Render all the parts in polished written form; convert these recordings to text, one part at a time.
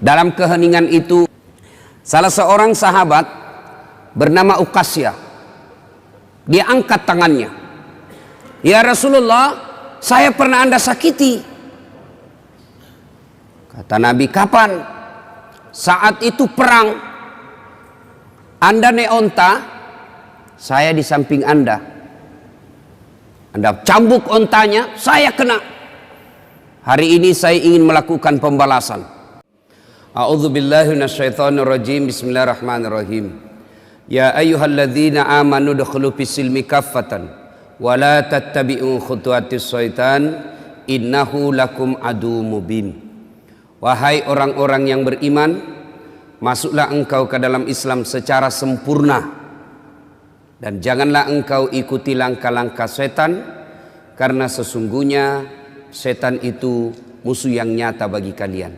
Dalam keheningan itu, salah seorang sahabat bernama Uqasyah, dia angkat tangannya. Ya Rasulullah, saya pernah Anda sakiti. Kata Nabi, kapan? Saat itu perang. Anda naik onta, saya di samping Anda. Anda cambuk ontanya, saya kena. Hari ini saya ingin melakukan pembalasan. A'udzubillahi minasyaitonirrajim. Bismillahirrahmanirrahim. Ya ayyuhalladzina amanu dukhulu fis-silmi kaffatan wa la tattabi'u khutuwatis syaitan innahu lakum adu mubin. Wahai orang-orang yang beriman, masuklah engkau ke dalam Islam secara sempurna dan janganlah engkau ikuti langkah-langkah setan, karena sesungguhnya setan itu musuh yang nyata bagi kalian.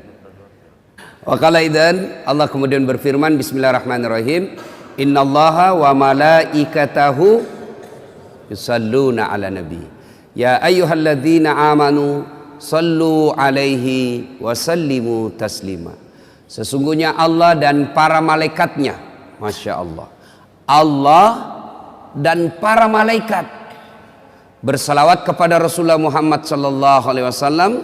Wa qala idzan, Allah kemudian berfirman, bismillahirrahmanirrahim, innallaha wa malaikatahu yusalluna ala nabi ya ayyuhalladzina amanu sallu alaihi wa sallimu taslima. Sesungguhnya Allah dan para malaikatnya, Masya Allah, Allah dan para malaikat bersalawat kepada Rasulullah Muhammad sallallahu alaihi wasallam.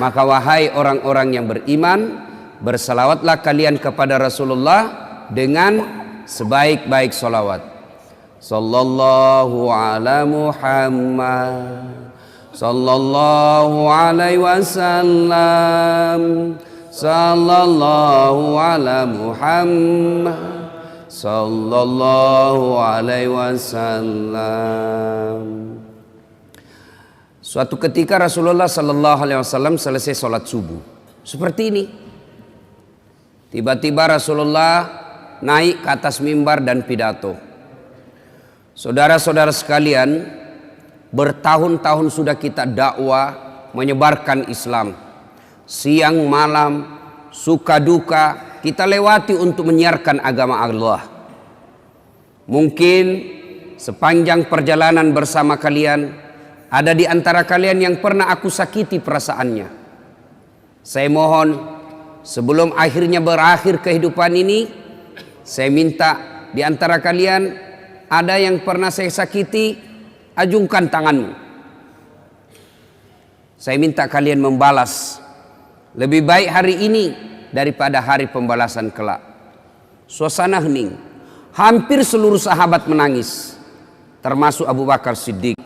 Maka wahai orang-orang yang beriman, bersalawatlah kalian kepada Rasulullah dengan sebaik-baik salawat. Sallallahu ala Muhammad sallallahu alaihi wasallam. Sallallahu ala Muhammad sallallahu alaihi wasallam. Suatu ketika Rasulullah sallallahu alaihi wasallam selesai sholat subuh seperti ini. Tiba-tiba Rasulullah naik ke atas mimbar dan pidato. Saudara-saudara sekalian, bertahun-tahun sudah kita dakwah menyebarkan Islam. Siang malam, suka duka, kita lewati untuk menyiarkan agama Allah. Mungkin sepanjang perjalanan bersama kalian, ada di antara kalian yang pernah aku sakiti perasaannya. Saya mohon, sebelum akhirnya berakhir kehidupan ini, saya minta di antara kalian ada yang pernah saya sakiti, ajungkan tanganmu. Saya minta kalian membalas. Lebih baik hari ini daripada hari pembalasan kelak. Suasana hening. Hampir seluruh sahabat menangis, termasuk Abu Bakar Siddiq.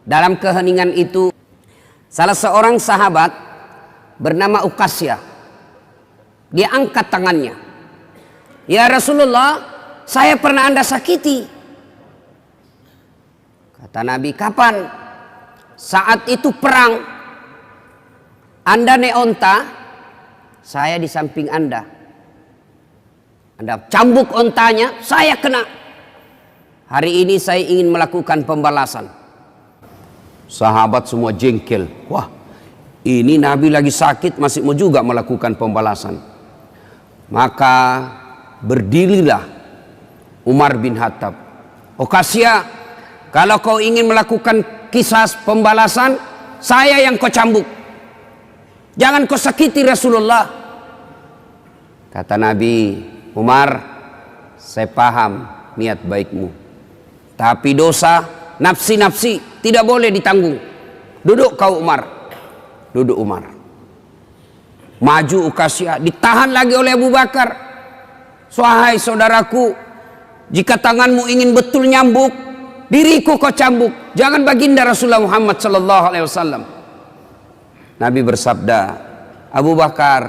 Dalam keheningan itu, salah seorang sahabat bernama Uqasyah, dia angkat tangannya. Ya Rasulullah, saya pernah Anda sakiti. Kata Nabi, kapan? Saat itu perang. Anda naik onta, saya di samping Anda. Anda cambuk ontanya, saya kena. Hari ini saya ingin melakukan pembalasan. Sahabat semua jengkel. Wah, ini Nabi lagi sakit masih mau juga melakukan pembalasan. Maka berdirilah Umar bin Khattab. Uqasyah, kalau kau ingin melakukan kisah pembalasan, saya yang kau cambuk. Jangan kau sakiti Rasulullah. Kata Nabi, Umar, saya paham niat baikmu, tapi dosa nafsi-nafsi tidak boleh ditanggung. Duduk kau Umar. Duduk Umar. Maju Uqasyah, ditahan lagi oleh Abu Bakar. Wahai saudaraku, jika tanganmu ingin betul nyambuk, diriku kau cambuk, jangan baginda Rasulullah Muhammad sallallahu alaihi wasallam. Nabi bersabda, Abu Bakar,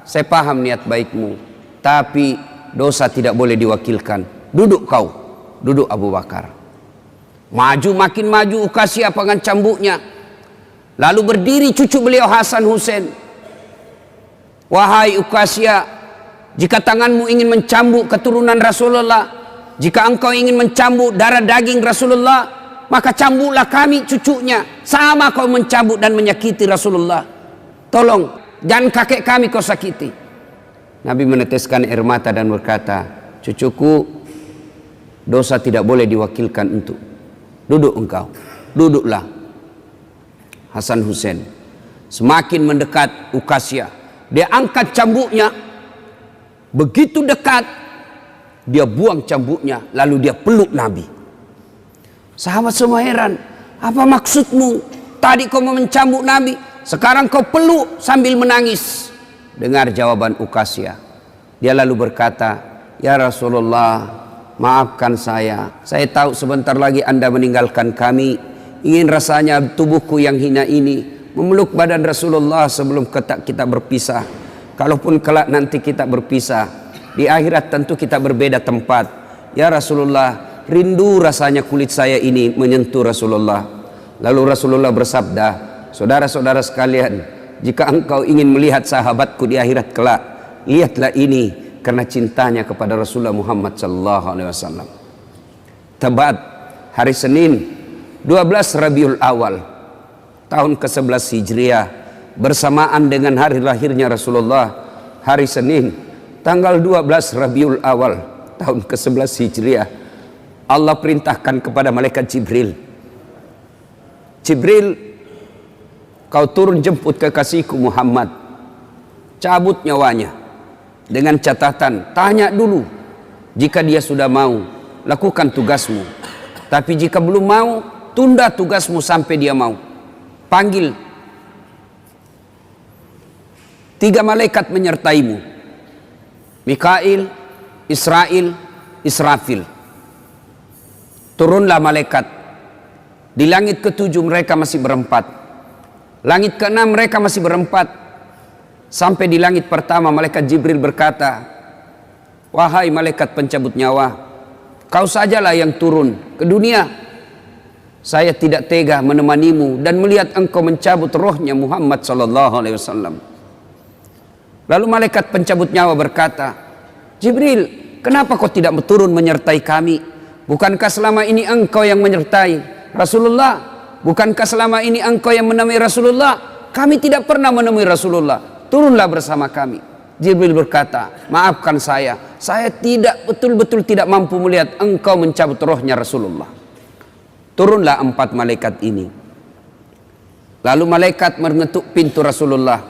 saya paham niat baikmu, tapi dosa tidak boleh diwakilkan. Duduk kau. Duduk Abu Bakar. Maju, makin maju Uqasyah dengan cambuknya. Lalu berdiri cucu beliau Hasan Husain. Wahai Uqasyah, jika tanganmu ingin mencambuk keturunan Rasulullah, jika engkau ingin mencambuk darah daging Rasulullah, maka cambuklah kami cucunya. Sama kau mencambuk dan menyakiti Rasulullah. Tolong, jangan kakek kami kau sakiti. Nabi meneteskan air mata dan berkata, cucuku, dosa tidak boleh diwakilkan untuk. Duduk engkau. Duduklah. Hasan Husain semakin mendekat Uqasyah. Dia angkat cambuknya, begitu dekat, dia buang cambuknya, lalu dia peluk Nabi. Sahabat semua heran, apa maksudmu? Tadi kau mau mencambuk Nabi, sekarang kau peluk sambil menangis. Dengar jawaban Uqasyah. Dia lalu berkata, ya Rasulullah, maafkan saya. Saya tahu sebentar lagi Anda meninggalkan kami. Ingin rasanya tubuhku yang hina ini memeluk badan Rasulullah sebelum kita berpisah. Kalaupun kelak nanti kita berpisah, di akhirat tentu kita berbeda tempat. Ya Rasulullah, rindu rasanya kulit saya ini menyentuh Rasulullah. Lalu Rasulullah bersabda, saudara-saudara sekalian, jika engkau ingin melihat sahabatku di akhirat kelak, lihatlah ini, karena cintanya kepada Rasulullah Muhammad sallallahu alaihi wasallam. Tepat hari Senin 12 Rabiul Awal tahun ke-11 Hijriah, bersamaan dengan hari lahirnya Rasulullah, hari Senin tanggal 12 Rabiul Awal tahun ke-11 Hijriah, Allah perintahkan kepada malaikat Jibril, Jibril, kau turun jemput kekasihku Muhammad, cabut nyawanya, dengan catatan, tanya dulu, jika dia sudah mau, lakukan tugasmu, tapi jika belum mau, tunda tugasmu sampai dia mau. Panggil 3 malaikat menyertaimu, Mikail, Israel, Israfil. Turunlah malaikat. Di langit ke-7 mereka masih berempat, langit ke-6 mereka masih berempat. Sampai di langit pertama malaikat Jibril berkata, wahai malaikat pencabut nyawa, kau sajalah yang turun ke dunia. Saya tidak tega menemanimu dan melihat engkau mencabut rohnya Muhammad sallallahu alaihi wasallam. Lalu malaikat pencabut nyawa berkata, Jibril, kenapa kau tidak turun menyertai kami? Bukankah selama ini engkau yang menyertai Rasulullah? Bukankah selama ini engkau yang menemui Rasulullah? Kami tidak pernah menemui Rasulullah. Turunlah bersama kami. Jibril berkata, maafkan saya tidak betul-betul tidak mampu melihat engkau mencabut rohnya Rasulullah. Turunlah 4 malaikat ini. Lalu malaikat mengetuk pintu Rasulullah,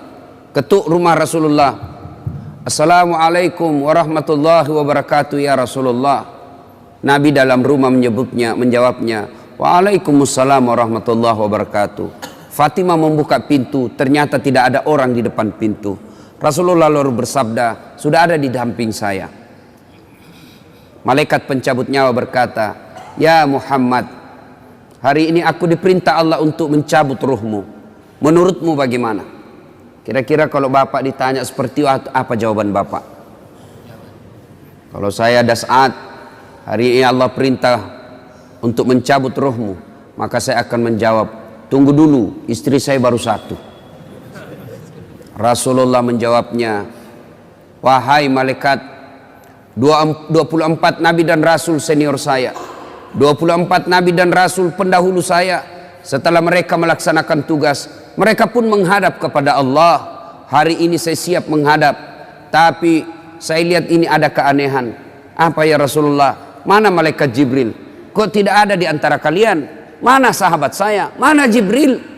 ketuk rumah Rasulullah. Assalamualaikum warahmatullahi wabarakatuh ya Rasulullah. Nabi dalam rumah menjawabnya, waalaikumsalam warahmatullahi wabarakatuh. Fatimah membuka pintu, ternyata tidak ada orang di depan pintu. Rasulullah lalu bersabda, sudah ada di samping saya. Malaikat pencabut nyawa berkata, ya Muhammad, hari ini aku diperintah Allah untuk mencabut ruhmu. Menurutmu bagaimana? Kira-kira kalau Bapak ditanya seperti itu, apa jawaban Bapak? Kalau saya ada saat, hari ini Allah perintah untuk mencabut ruhmu, maka saya akan menjawab, tunggu dulu, istri saya baru 1. Rasulullah menjawabnya, wahai malaikat, 24 nabi dan rasul senior saya, 24 nabi dan rasul pendahulu saya, setelah mereka melaksanakan tugas, mereka pun menghadap kepada Allah. Hari ini saya siap menghadap, tapi saya lihat ini ada keanehan. Apa ya Rasulullah? Mana malaikat Jibril? Kok tidak ada di antara kalian? Mana sahabat saya? Mana Jibril?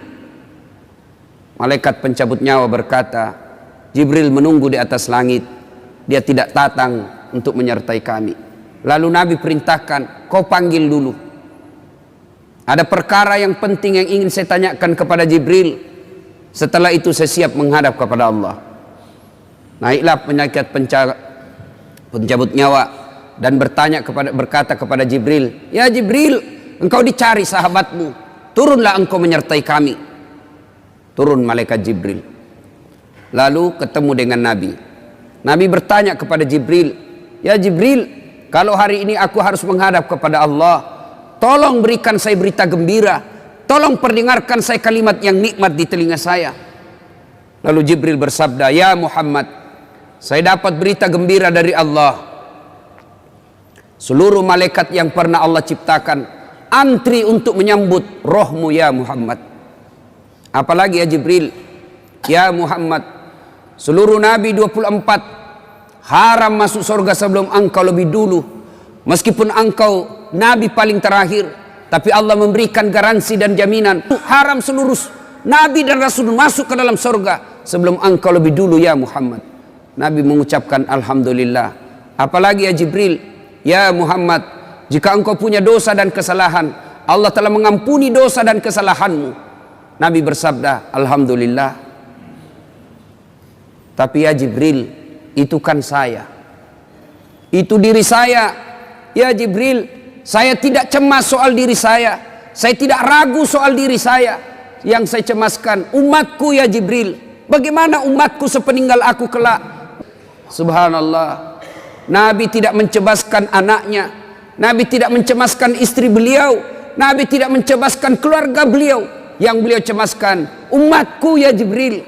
Malaikat pencabut nyawa berkata, Jibril menunggu di atas langit. Dia tidak datang untuk menyertai kami. Lalu Nabi perintahkan, kau panggil dulu. Ada perkara yang penting yang ingin saya tanyakan kepada Jibril. Setelah itu saya siap menghadap kepada Allah. Naiklah malaikat pencabut nyawa dan berkata kepada Jibril, ya Jibril, engkau dicari sahabatmu, turunlah engkau menyertai kami. Turun malaikat Jibril, lalu ketemu dengan Nabi. Nabi bertanya kepada Jibril, ya Jibril, kalau hari ini aku harus menghadap kepada Allah, tolong berikan saya berita gembira, tolong perdengarkan saya kalimat yang nikmat di telinga saya. Lalu Jibril bersabda, ya Muhammad, saya dapat berita gembira dari Allah. Seluruh malaikat yang pernah Allah ciptakan antri untuk menyambut rohmu ya Muhammad. Apalagi ya Jibril, ya Muhammad, seluruh nabi 24 haram masuk surga sebelum engkau lebih dulu. Meskipun engkau nabi paling terakhir, tapi Allah memberikan garansi dan jaminan, haram seluruh nabi dan rasul masuk ke dalam surga sebelum engkau lebih dulu ya Muhammad. Nabi mengucapkan alhamdulillah. Apalagi ya Jibril, ya Muhammad, jika engkau punya dosa dan kesalahan, Allah telah mengampuni dosa dan kesalahanmu. Nabi bersabda alhamdulillah. Tapi ya Jibril, itu kan saya, itu diri saya. Ya Jibril, saya tidak cemas soal diri saya tidak ragu soal diri saya. Yang saya cemaskan umatku ya Jibril. Bagaimana umatku sepeninggal aku kelak? Subhanallah. Nabi tidak mencemaskan anaknya, Nabi tidak mencemaskan istri beliau, Nabi tidak mencemaskan keluarga beliau. Yang beliau cemaskan umatku ya Jibril.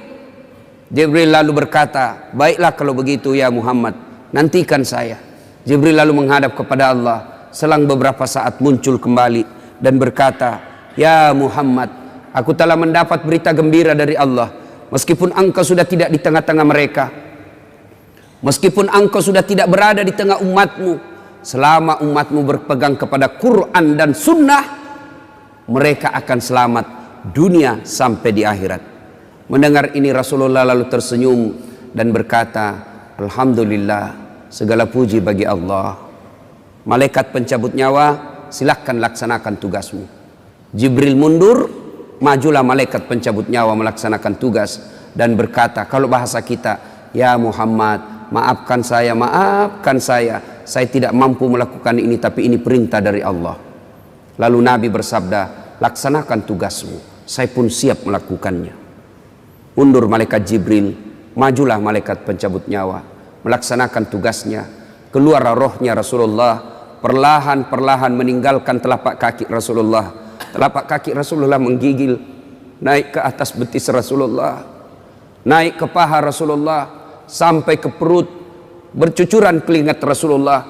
Jibril lalu berkata, baiklah kalau begitu ya Muhammad, nantikan saya. Jibril lalu menghadap kepada Allah. Selang beberapa saat muncul kembali dan berkata, ya Muhammad, aku telah mendapat berita gembira dari Allah. Meskipun engkau sudah tidak di tengah-tengah mereka, meskipun engkau sudah tidak berada di tengah umatmu, selama umatmu berpegang kepada Quran dan Sunnah, mereka akan selamat dunia sampai di akhirat. Mendengar ini Rasulullah lalu tersenyum dan berkata, alhamdulillah, segala puji bagi Allah. Malaikat pencabut nyawa, silakan laksanakan tugasmu. Jibril mundur, majulah malaikat pencabut nyawa melaksanakan tugas dan berkata, kalau bahasa kita, ya Muhammad, maafkan saya, saya tidak mampu melakukan ini, tapi ini perintah dari Allah. Lalu Nabi bersabda, laksanakan tugasmu, saya pun siap melakukannya. Mundur malaikat Jibril, majulah malaikat pencabut nyawa melaksanakan tugasnya. Keluar rohnya Rasulullah, perlahan-perlahan meninggalkan telapak kaki Rasulullah. Telapak kaki Rasulullah menggigil naik ke atas betis Rasulullah, naik ke paha Rasulullah, sampai ke perut. Bercucuran keringat Rasulullah,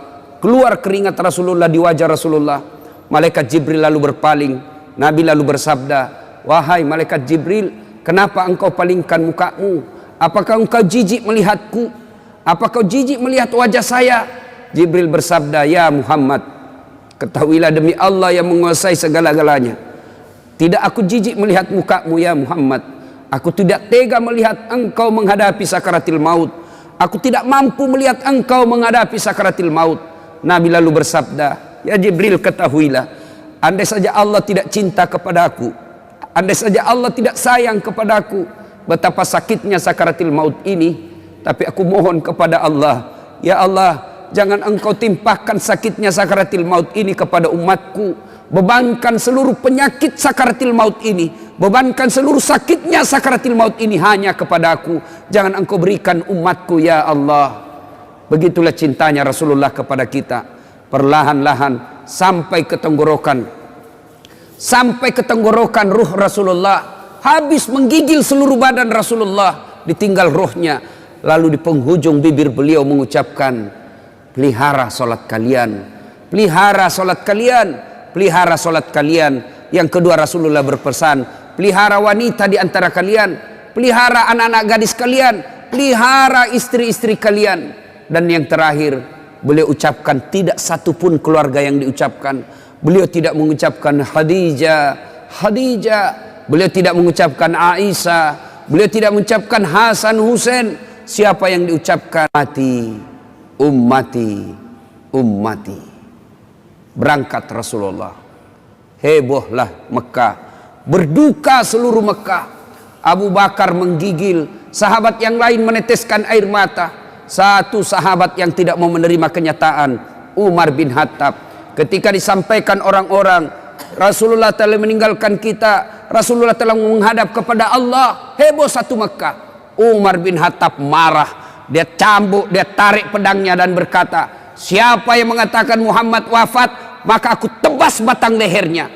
keluar keringat Rasulullah di wajah Rasulullah. Malaikat Jibril lalu berpaling. Nabi lalu bersabda, wahai malaikat Jibril, kenapa engkau palingkan mukamu? Apakah engkau jijik melihatku? Apakah kau jijik melihat wajah saya? Jibril bersabda, ya Muhammad, ketahuilah demi Allah yang menguasai segala-galanya, tidak aku jijik melihat mukamu ya Muhammad. Aku tidak tega melihat engkau menghadapi sakaratil maut. Aku tidak mampu melihat engkau menghadapi sakaratil maut. Nabi lalu bersabda, ya Jibril, ketahuilah, andai saja Allah tidak cinta kepadaku, andai saja Allah tidak sayang kepadaku, betapa sakitnya sakaratil maut ini. Tapi aku mohon kepada Allah, ya Allah, jangan engkau timpahkan sakitnya sakaratil maut ini kepada umatku. Bebankan seluruh penyakit sakaratil maut ini, bebankan seluruh sakitnya sakaratil maut ini hanya kepada aku. Jangan engkau berikan umatku ya Allah. Begitulah cintanya Rasulullah kepada kita. Perlahan-lahan sampai ke tenggorokan, sampai ke tenggorokan ruh Rasulullah. Habis menggigil seluruh badan Rasulullah, ditinggal ruhnya. Lalu di penghujung bibir beliau mengucapkan, pelihara solat kalian, pelihara solat kalian, pelihara solat kalian. Yang kedua Rasulullah berpesan, pelihara wanita di antara kalian, pelihara anak-anak gadis kalian, pelihara istri-istri kalian. Dan yang terakhir beliau ucapkan, tidak satu pun keluarga yang diucapkan. Beliau tidak mengucapkan Khadijah, Khadijah. Beliau tidak mengucapkan Aisyah, beliau tidak mengucapkan Hasan, Husain. Siapa yang diucapkan? Ummati, ummati, ummati. Berangkat Rasulullah. Hebohlah Mekah, berduka seluruh Mekah. Abu Bakar menggigil, sahabat yang lain meneteskan air mata. Satu sahabat yang tidak mau menerima kenyataan, Umar bin Khattab. Ketika disampaikan orang-orang, Rasulullah telah meninggalkan kita, Rasulullah telah menghadap kepada Allah, heboh satu Mekah. Umar bin Khattab marah, dia cambuk, dia tarik pedangnya dan berkata, siapa yang mengatakan Muhammad wafat, maka aku tebas batang lehernya.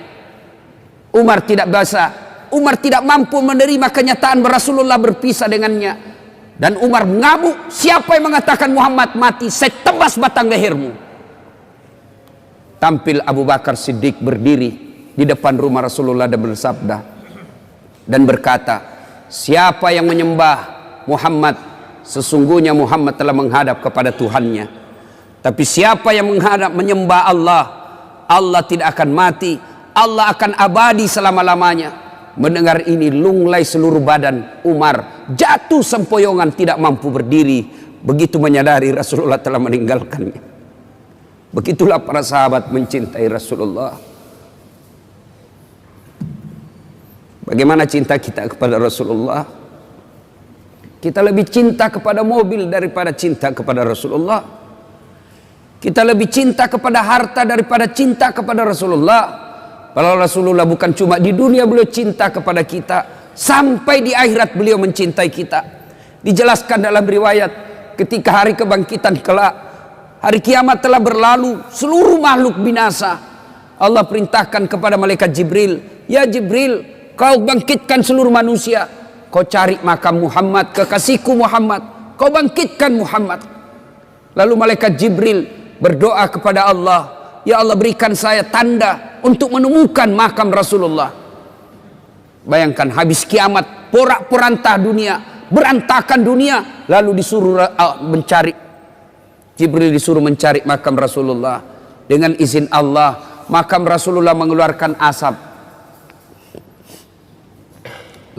Umar tidak bisa, Umar tidak mampu menerima kenyataan Rasulullah berpisah dengannya. Dan Umar mengamuk, siapa yang mengatakan Muhammad mati, saya tebas batang lehermu. Tampil Abu Bakar Siddiq berdiri di depan rumah Rasulullah dan bersabda dan berkata, siapa yang menyembah Muhammad, sesungguhnya Muhammad telah menghadap kepada Tuhannya. Tapi siapa yang menyembah Allah, Allah tidak akan mati, Allah akan abadi selama-lamanya. Mendengar ini lunglai seluruh badan Umar, jatuh sempoyongan tidak mampu berdiri. Begitu menyadari Rasulullah telah meninggalkannya. Begitulah para sahabat mencintai Rasulullah. Bagaimana cinta kita kepada Rasulullah? Kita lebih cinta kepada mobil daripada cinta kepada Rasulullah. Kita lebih cinta kepada harta daripada cinta kepada Rasulullah. Kalau Rasulullah bukan cuma di dunia beliau cinta kepada kita, sampai di akhirat beliau mencintai kita. Dijelaskan dalam riwayat, ketika hari kebangkitan kelak, hari kiamat telah berlalu, seluruh makhluk binasa. Allah perintahkan kepada malaikat Jibril, ya Jibril, kau bangkitkan seluruh manusia. Kau cari makam Muhammad, kekasihku Muhammad. Kau bangkitkan Muhammad. Lalu malaikat Jibril berdoa kepada Allah, ya Allah berikan saya tanda untuk menemukan makam Rasulullah. Bayangkan habis kiamat, porak-poranda dunia, berantakan dunia, lalu disuruh mencari. Jibril disuruh mencari makam Rasulullah. Dengan izin Allah, makam Rasulullah mengeluarkan asap.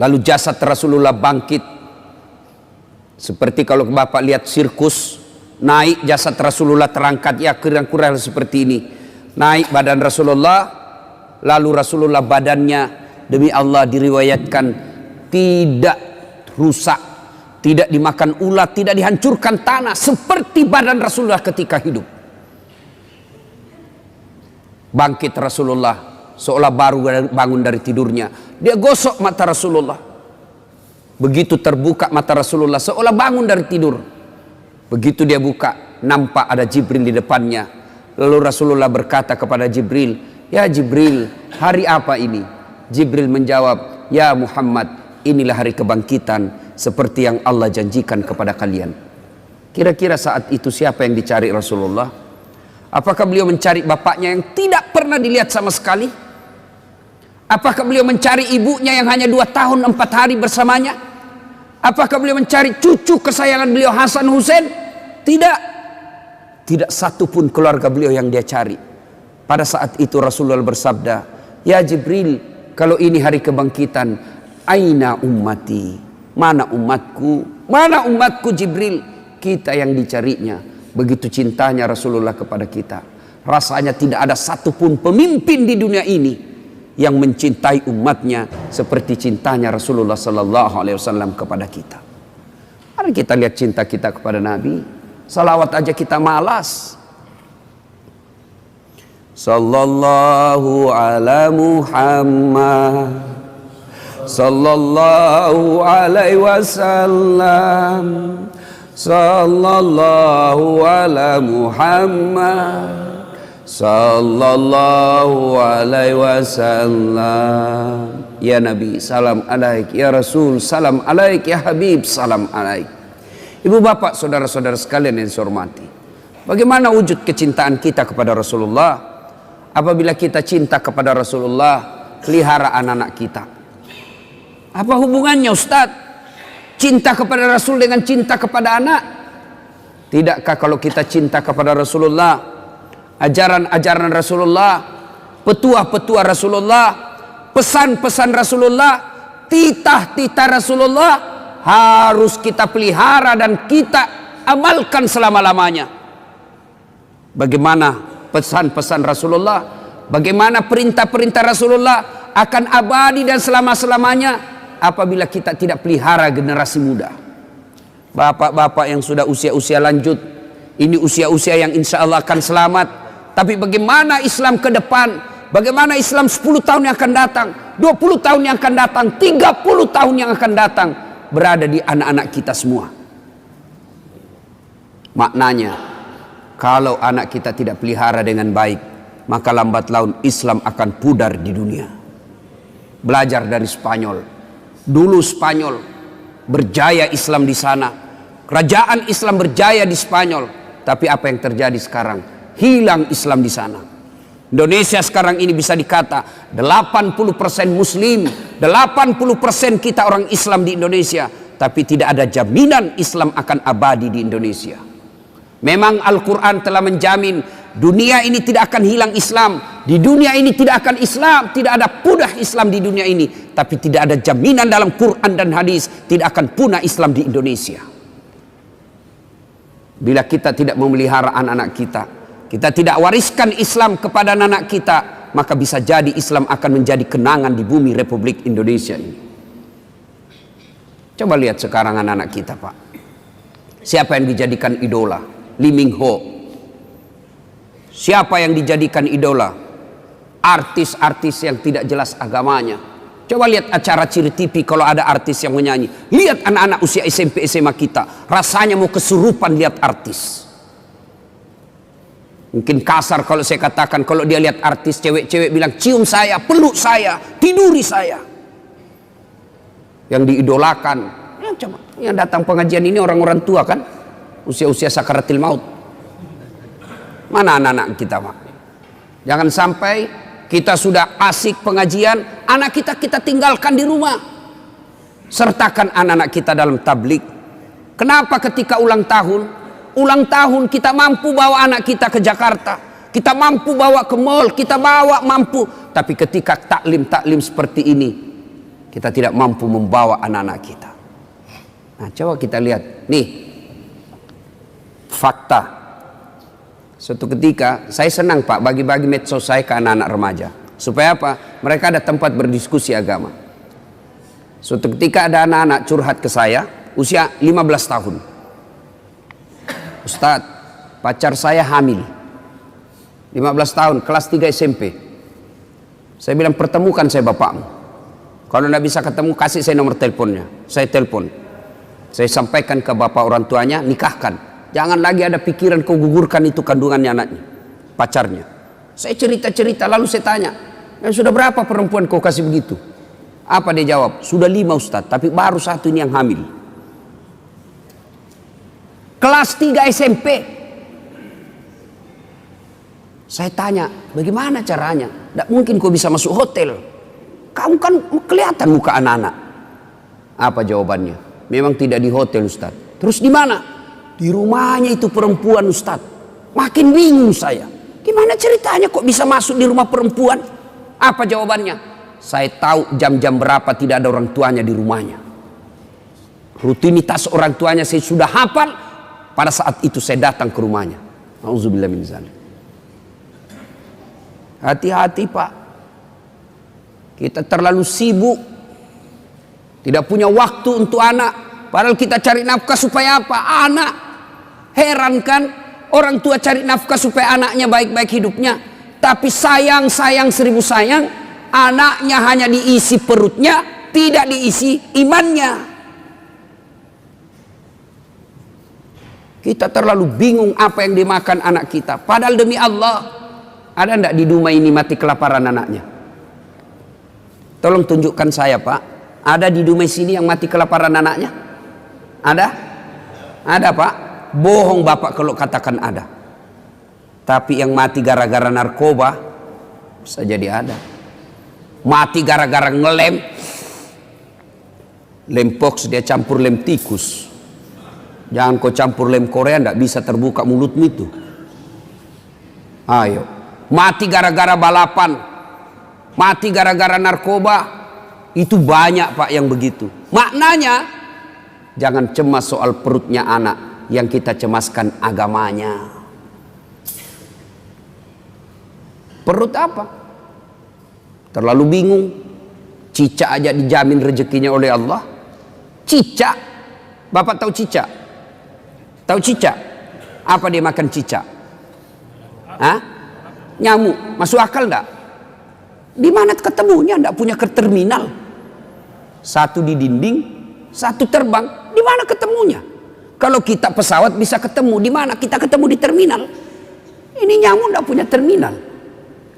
Lalu jasad Rasulullah bangkit. Seperti kalau Bapak lihat sirkus, naik jasad Rasulullah terangkat, ya kira-kira seperti ini. Naik badan Rasulullah, lalu Rasulullah badannya demi Allah diriwayatkan tidak rusak, tidak dimakan ulat, tidak dihancurkan tanah, seperti badan Rasulullah ketika hidup. Bangkit Rasulullah seolah baru bangun dari tidurnya. Dia gosok mata Rasulullah. Begitu terbuka mata Rasulullah seolah bangun dari tidur. Begitu dia buka, nampak ada Jibril di depannya. Lalu Rasulullah berkata kepada Jibril, ya Jibril, hari apa ini? Jibril menjawab, ya Muhammad, inilah hari kebangkitan seperti yang Allah janjikan kepada kalian. Kira-kira saat itu siapa yang dicari Rasulullah? Apakah beliau mencari bapaknya yang tidak pernah dilihat sama sekali? Apakah beliau mencari ibunya yang hanya 2 tahun 4 hari bersamanya? Apakah beliau mencari cucu kesayangan beliau Hasan Hussein? Tidak. Tidak satu pun keluarga beliau yang dia cari. Pada saat itu Rasulullah bersabda, ya Jibril, kalau ini hari kebangkitan, aina ummati? Mana umatku? Mana umatku Jibril? Kita yang dicarinya. Begitu cintanya Rasulullah kepada kita. Rasanya tidak ada satupun pemimpin di dunia ini yang mencintai umatnya seperti cintanya Rasulullah Sallallahu Alaihi Wasallam kepada kita. Mari kita lihat cinta kita kepada Nabi. Salawat aja kita malas. Sallallahu ala Muhammad, sallallahu alaihi wasallam, sallallahu ala Muhammad, sallallahu alaihi wasallam. Ya Nabi, salam alaik. Ya Rasul, salam alaik. Ya Habib, salam alaik. Ibu bapak saudara-saudara sekalian yang saya hormati, bagaimana wujud kecintaan kita kepada Rasulullah? Apabila kita cinta kepada Rasulullah, pelihara anak-anak kita. Apa hubungannya Ustadz? Cinta kepada Rasul dengan cinta kepada anak? Tidakkah kalau kita cinta kepada Rasulullah, ajaran-ajaran Rasulullah, petua-petua Rasulullah, pesan-pesan Rasulullah, titah-titah Rasulullah harus kita pelihara dan kita amalkan selama-lamanya. Bagaimana pesan-pesan Rasulullah, bagaimana perintah-perintah Rasulullah akan abadi dan selama-selamanya apabila kita tidak pelihara generasi muda. Bapak-bapak yang sudah usia-usia lanjut, ini usia-usia yang insya Allah akan selamat. Tapi bagaimana Islam ke depan? Bagaimana Islam 10 tahun yang akan datang, 20 tahun yang akan datang, 30 tahun yang akan datang, berada di anak-anak kita semua. Maknanya, kalau anak kita tidak pelihara dengan baik, maka lambat laun Islam akan pudar di dunia. Belajar dari Spanyol. Dulu Spanyol berjaya Islam di sana. Kerajaan Islam berjaya di Spanyol. Tapi apa yang terjadi sekarang? Hilang Islam di sana. Indonesia sekarang ini bisa dikata 80% Muslim, 80% kita orang Islam di Indonesia, tapi tidak ada jaminan Islam akan abadi di Indonesia. Memang Al-Quran telah menjamin dunia ini tidak akan hilang Islam. Di dunia ini tidak akan Islam, tidak ada punah Islam di dunia ini. Tapi tidak ada jaminan dalam Quran dan hadis tidak akan punah Islam di Indonesia. Bila kita tidak memelihara anak-anak kita, kita tidak wariskan Islam kepada anak kita, maka bisa jadi Islam akan menjadi kenangan di bumi Republik Indonesia ini. Coba lihat sekarang anak-anak kita, Pak. Siapa yang dijadikan idola? Lee Min Ho. Siapa yang dijadikan idola? Artis-artis yang tidak jelas agamanya. Coba lihat acara Ciri TV kalau ada artis yang menyanyi. Lihat anak-anak usia SMP SMA kita, rasanya mau kesurupan lihat artis. Mungkin kasar kalau saya katakan, kalau dia lihat artis cewek-cewek bilang cium saya, peluk saya, tiduri saya. Yang diidolakan, ya coba yang datang pengajian ini orang-orang tua kan, usia-usia sakaratil maut. Mana anak-anak kita, Pak? Jangan sampai kita sudah asik pengajian, anak kita tinggalkan di rumah. Sertakan anak-anak kita dalam tablik. Kenapa ketika ulang tahun kita mampu bawa anak kita ke Jakarta, kita mampu bawa ke mall, kita bawa mampu. Tapi ketika taklim seperti ini, kita tidak mampu membawa anak-anak kita. Nah, coba kita lihat nih fakta. Suatu ketika saya senang, Pak, bagi-bagi medsos saya ke anak-anak remaja. Supaya apa? Mereka ada tempat berdiskusi agama. Suatu ketika ada anak-anak curhat ke saya, usia 15 tahun. Ustadz, pacar saya hamil. 15 tahun, kelas 3 SMP. Saya bilang, pertemukan saya bapakmu. Kalau tidak bisa ketemu, kasih saya nomor teleponnya. Saya telepon. Saya sampaikan ke bapak orang tuanya, nikahkan. Jangan lagi ada pikiran kau gugurkan itu kandungannya anaknya, pacarnya. Saya cerita-cerita, lalu saya tanya, sudah berapa perempuan kau kasih begitu? Apa dia jawab? Sudah 5 Ustadz, tapi baru 1 ini yang hamil. Kelas 3 SMP. Saya tanya, bagaimana caranya? Tidak mungkin kau bisa masuk hotel. Kamu kan kelihatan muka anak-anak. Apa jawabannya? Memang tidak di hotel Ustadz. Terus di mana? Di rumahnya itu perempuan Ustadz. Makin bingung saya. Gimana ceritanya kok bisa masuk di rumah perempuan? Apa jawabannya? Saya tahu jam-jam berapa tidak ada orang tuanya di rumahnya. Rutinitas orang tuanya saya sudah hafal. Pada saat itu saya datang ke rumahnya. Auzubillah min dzalik. Hati-hati, Pak. Kita terlalu sibuk. Tidak punya waktu untuk anak. Padahal kita cari nafkah supaya apa? Anak. Heran kan? Orang tua cari nafkah supaya anaknya baik-baik hidupnya. Tapi sayang 1000 sayang. Anaknya hanya diisi perutnya, tidak diisi imannya. Kita terlalu bingung apa yang dimakan anak kita. Padahal demi Allah, ada enggak di rumah ini mati kelaparan anaknya? Tolong tunjukkan saya, Pak. Ada di rumah sini yang mati kelaparan anaknya? Ada? Ada, Pak. Bohong Bapak kalau katakan ada. Tapi yang mati gara-gara narkoba bisa jadi ada. Mati gara-gara ngelem, lem pox dia campur lem tikus. Jangan kau campur lem Korea, ndak bisa terbuka mulutmu itu. Ayo, mati gara-gara balapan, mati gara-gara narkoba, itu banyak, Pak, yang begitu. Maknanya jangan cemas soal perutnya anak, yang kita cemaskan agamanya. Perut apa? Terlalu bingung. Cicak aja dijamin rezekinya oleh Allah. Cicak, Bapak tahu cicak? Tahu cicak? Apa dia makan cicak? Hah? Nyamuk. Masuk akal enggak? Di mana ketemunya? Enggak punya ke terminal. Satu di dinding, satu terbang. Di mana ketemunya? Kalau kita pesawat bisa ketemu. Di mana kita ketemu? Di terminal. Ini nyamuk enggak punya terminal.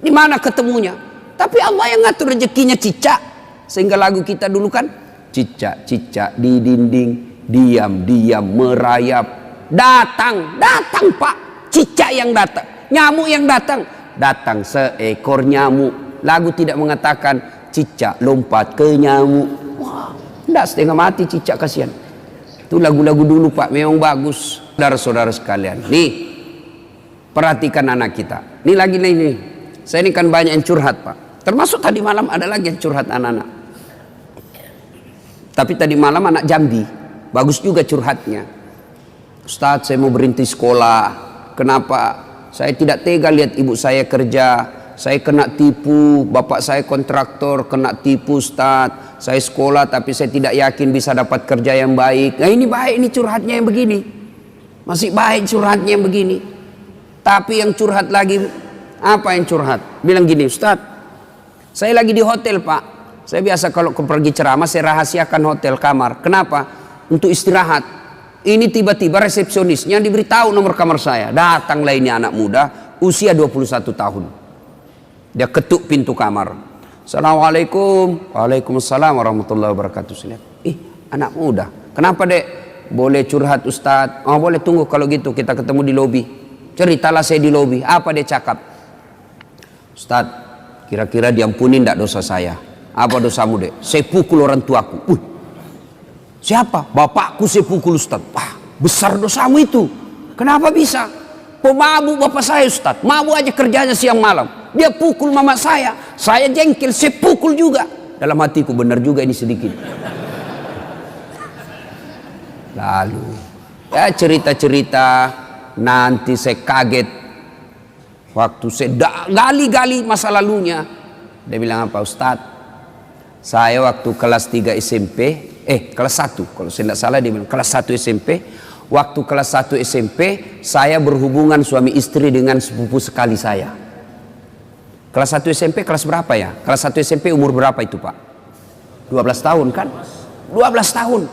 Di mana ketemunya? Tapi Allah yang ngatur rezekinya cicak. Sehingga lagu kita dulu kan, cicak-cicak di dinding, diam-diam merayap. Datang Pak, cicak yang datang, nyamuk yang datang. Datang seekor nyamuk. Lagu tidak mengatakan cicak lompat ke nyamuk. Wah, enggak, setengah mati cicak, kasihan. Itu lagu-lagu dulu, Pak, memang bagus. Saudara-saudara sekalian, nih Perhatikan anak kita. Ini lagi nih. Saya ini kan banyak yang curhat, Pak. Termasuk tadi malam ada lagi yang curhat anak-anak. Tapi tadi malam anak Jambi. Bagus juga curhatnya. Ustadz, saya mau berhenti sekolah. Kenapa? Saya tidak tega lihat ibu saya kerja. Saya kena tipu. Bapak saya kontraktor, kena tipu, Ustadz. Saya sekolah tapi saya tidak yakin bisa dapat kerja yang baik. Nah ini baik, ini curhatnya yang begini. Masih baik curhatnya yang begini. Tapi yang curhat lagi, apa yang curhat? Bilang gini, Ustadz, saya lagi di hotel, Pak. Saya biasa kalau pergi ceramah, saya rahasiakan hotel kamar. Kenapa? Untuk istirahat. Ini tiba-tiba resepsionisnya diberitahu nomor kamar saya. Datanglah ini anak muda, usia 21 tahun. Dia ketuk pintu kamar. Assalamualaikum. Waalaikumsalam warahmatullahi wabarakatuh. Anak muda. Kenapa, Dek? Boleh curhat, Ustadz? Oh, boleh, tunggu kalau gitu kita ketemu di lobi. Ceritalah saya di lobi. Apa dia cakap? Ustadz, kira-kira diampuni tidak dosa saya? Apa dosamu, Dek? Saya pukul orang tuaku. Siapa? Bapakku saya pukul, Ustadz. Wah, besar dosamu itu. Kenapa bisa? Pemabuk bapak saya, Ustadz. Mabuk aja kerjanya siang malam. Dia pukul mama saya. Saya jengkel, saya pukul juga. Dalam hatiku, benar juga ini sedikit. Lalu ya cerita-cerita. Nanti saya kaget waktu saya gali-gali masa lalunya. Dia bilang apa? Ustadz, saya waktu kelas 3 SMP, kelas 1 kalau saya tidak salah, dia bilang kelas 1 SMP. Waktu kelas 1 SMP saya berhubungan suami istri dengan sepupu sekali saya. Kelas 1 SMP kelas berapa ya? Kelas 1 SMP umur berapa itu, Pak? 12 tahun kan? 12 tahun.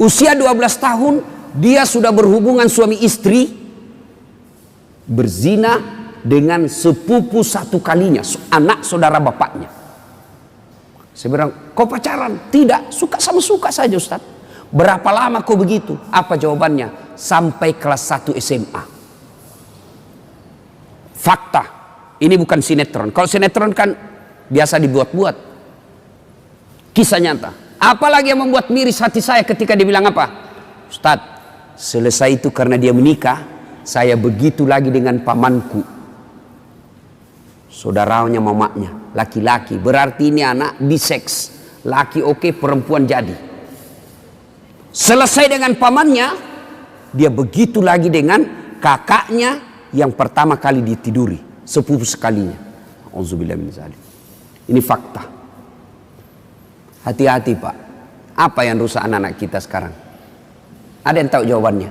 Usia 12 tahun dia sudah berhubungan suami istri, berzina dengan sepupu satu kalinya, anak saudara bapaknya. Saya bilang, kau pacaran? Tidak, suka sama suka saja, Ustaz. Berapa lama kau begitu? Apa jawabannya? Sampai kelas 1 SMA. Fakta. Ini bukan sinetron. Kalau sinetron kan biasa dibuat-buat. Kisah nyata. Apalagi yang membuat miris hati saya ketika dia bilang apa? Ustaz, selesai itu karena dia menikah, saya begitu lagi dengan pamanku. Saudaranya mamanya, laki-laki. Berarti ini anak biseks. Laki oke, perempuan jadi. Selesai dengan pamannya, dia begitu lagi dengan kakaknya yang pertama kali ditiduri, sepupu sekalinya. Auzubillah min dzalik. Ini fakta. Hati-hati, Pak. Apa yang rusak anak-anak kita sekarang? Ada yang tahu jawabannya?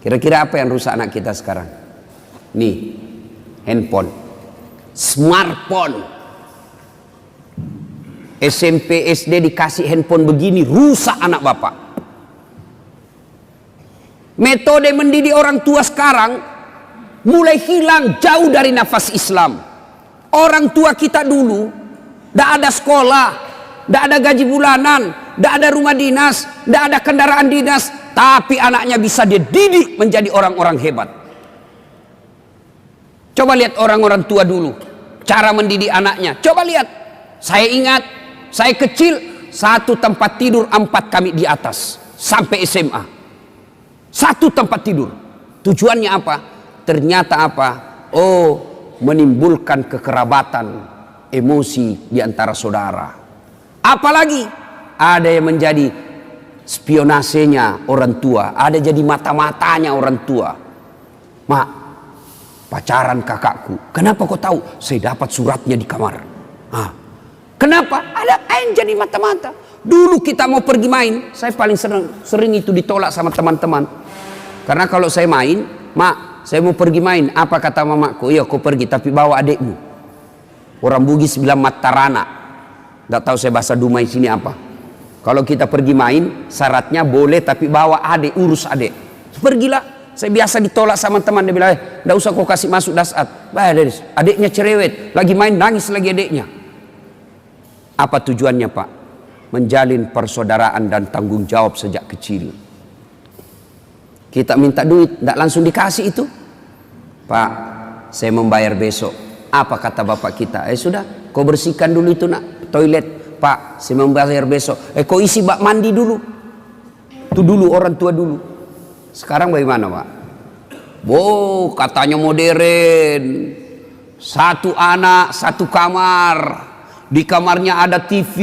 Kira-kira apa yang rusak anak kita sekarang? Nih, handphone, smartphone. SMP, SD dikasih handphone begini, rusak anak bapak. Metode mendidik orang tua sekarang mulai hilang, jauh dari nafas Islam. Orang tua kita dulu tidak ada sekolah, tidak ada gaji bulanan, tidak ada rumah dinas, tidak ada kendaraan dinas, tapi anaknya bisa dia didik menjadi orang-orang hebat. Coba lihat orang-orang tua dulu, cara mendidik anaknya. Coba lihat, saya ingat, saya kecil, satu tempat tidur 4 kami di atas, sampai SMA. Satu tempat tidur. Tujuannya apa? Ternyata apa? Oh, menimbulkan kekerabatan, emosi di antara saudara. Apalagi ada yang menjadi spionasenya orang tua, ada jadi mata-matanya orang tua. Mak, pacaran kakakku. Kenapa kau tahu? Saya dapat suratnya di kamar. Kenapa? Ada yang jadi mata-mata. Dulu kita mau pergi main, saya paling sering itu ditolak sama teman-teman. Karena kalau saya main, mak, saya mau pergi main. Apa kata mamaku? Iya, kau pergi, tapi bawa adikmu. Orang Bugis bilang matarana. Nggak tahu saya bahasa Dumai sini apa. Kalau kita pergi main, syaratnya boleh tapi bawa adik, urus adik. Pergilah. Saya biasa ditolak sama teman, dia bilang, nggak usah kau kasih masuk dasat. Adiknya cerewet, lagi main nangis lagi adiknya. Apa tujuannya, Pak? Menjalin persaudaraan dan tanggung jawab sejak kecil. Kita minta duit, tidak langsung dikasih itu. Pak, saya membayar besok. Apa kata bapak kita? Sudah, kau bersihkan dulu itu nak, toilet. Pak, saya membayar besok. Kau isi bak mandi dulu. Itu dulu, orang tua dulu. Sekarang bagaimana, Pak? Wow, katanya modern. Satu anak, satu kamar. Di kamarnya ada TV,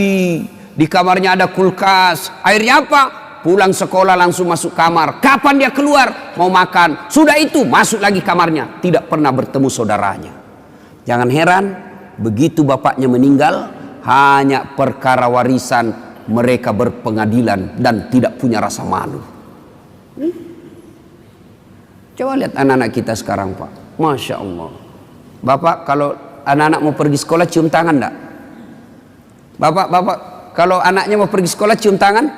di kamarnya ada kulkas. Akhirnya apa? Pulang sekolah langsung masuk kamar. Kapan dia keluar? Mau makan. Sudah itu, masuk lagi kamarnya. Tidak pernah bertemu saudaranya. Jangan heran, begitu bapaknya meninggal, hanya perkara warisan mereka berpengadilan dan tidak punya rasa malu. Coba lihat anak-anak kita sekarang, Pak. Masya Allah. Bapak kalau anak-anak mau pergi sekolah cium tangan enggak? Bapak kalau anaknya mau pergi sekolah cium tangan?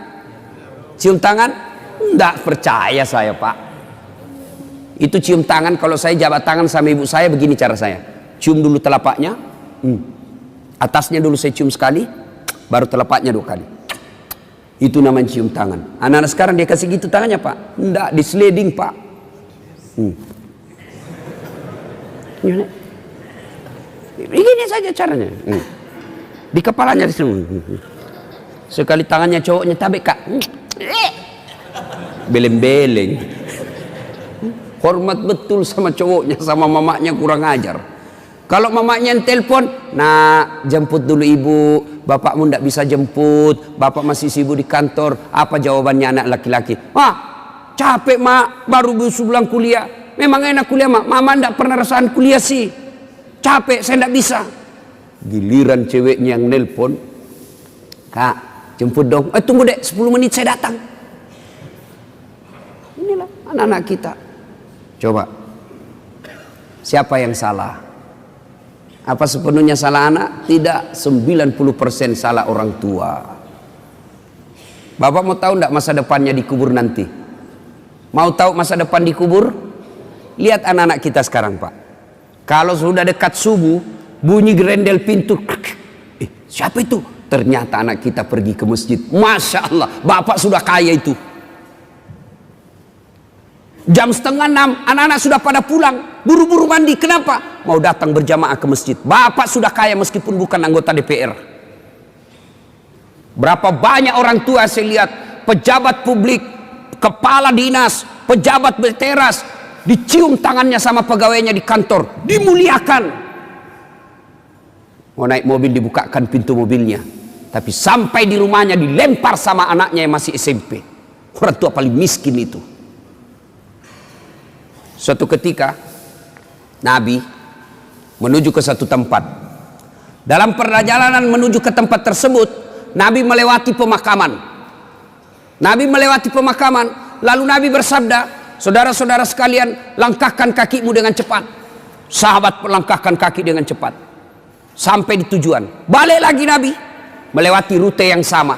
Cium tangan? Enggak percaya saya, Pak. Itu cium tangan, kalau saya jabat tangan sama ibu saya begini cara saya. Cium dulu telapaknya. Atasnya dulu saya cium sekali, baru telapaknya 2 kali. Itu namanya cium tangan. Anak-anak sekarang dia kasih gitu tangannya, Pak. Enggak, di sliding, Pak. Begini saja caranya. Di kepalanya di sini. Sekali tangannya cowoknya tabek, Kak. Beleng-beleng. Hormat betul sama cowoknya, sama mamanya kurang ajar. Kalau mamanya yang telepon, nah jemput dulu ibu, bapakmu ndak bisa jemput, bapak masih sibuk di kantor. Apa jawabannya anak laki-laki? Capek mak, baru pulang kuliah. Memang enak kuliah mak, mama ndak pernah rasakan kuliah sih. Capek, saya ndak bisa. Giliran ceweknya yang nelpon, Kak, jemput dong. Tunggu dek, 10 menit saya datang. Inilah anak-anak kita. Coba, siapa yang salah? Apa sepenuhnya salah anak? Tidak, 90% salah orang tua. Bapak mau tahu enggak masa depannya dikubur nanti? Mau tahu masa depan dikubur? Lihat anak-anak kita sekarang, Pak. Kalau sudah dekat subuh, bunyi gerendel pintu. Siapa itu? Ternyata anak kita pergi ke masjid. Masya Allah, bapak sudah kaya itu. Jam 5:30, anak-anak sudah pada pulang. Buru-buru mandi, kenapa? Mau datang berjamaah ke masjid. Bapak sudah kaya meskipun bukan anggota DPR. Berapa banyak orang tua saya lihat, pejabat publik, kepala dinas, pejabat berteras, dicium tangannya sama pegawainya di kantor, dimuliakan. Mau naik mobil dibukakan pintu mobilnya, tapi sampai di rumahnya dilempar sama anaknya yang masih SMP. Orang tua paling miskin itu. Suatu ketika Nabi menuju ke satu tempat. Dalam perjalanan menuju ke tempat tersebut, Nabi melewati pemakaman. Nabi melewati pemakaman, lalu Nabi bersabda, saudara-saudara sekalian, langkahkan kakimu dengan cepat. Sahabat melangkahkan kaki dengan cepat. Sampai di tujuan. Balik lagi Nabi, melewati rute yang sama.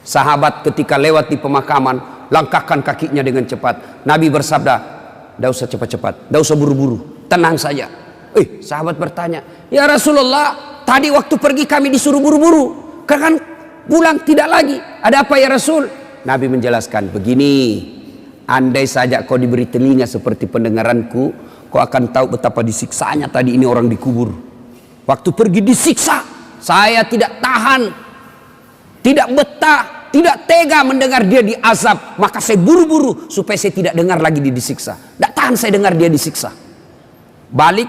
Sahabat ketika lewat di pemakaman, langkahkan kakinya dengan cepat. Nabi bersabda, tidak usah cepat-cepat, tidak usah buru-buru, tenang saja. Sahabat bertanya, ya Rasulullah, tadi waktu pergi kami disuruh buru-buru, kan pulang tidak lagi. Ada apa ya Rasul? Nabi menjelaskan, begini, andai saja kau diberi telinga seperti pendengaranku, kau akan tahu betapa disiksanya tadi ini orang dikubur. Waktu pergi disiksa, saya tidak tahan, tidak betah, tidak tega mendengar dia diazab, maka saya buru-buru supaya saya tidak dengar lagi dia disiksa. Tidak tahan saya dengar dia disiksa. Balik,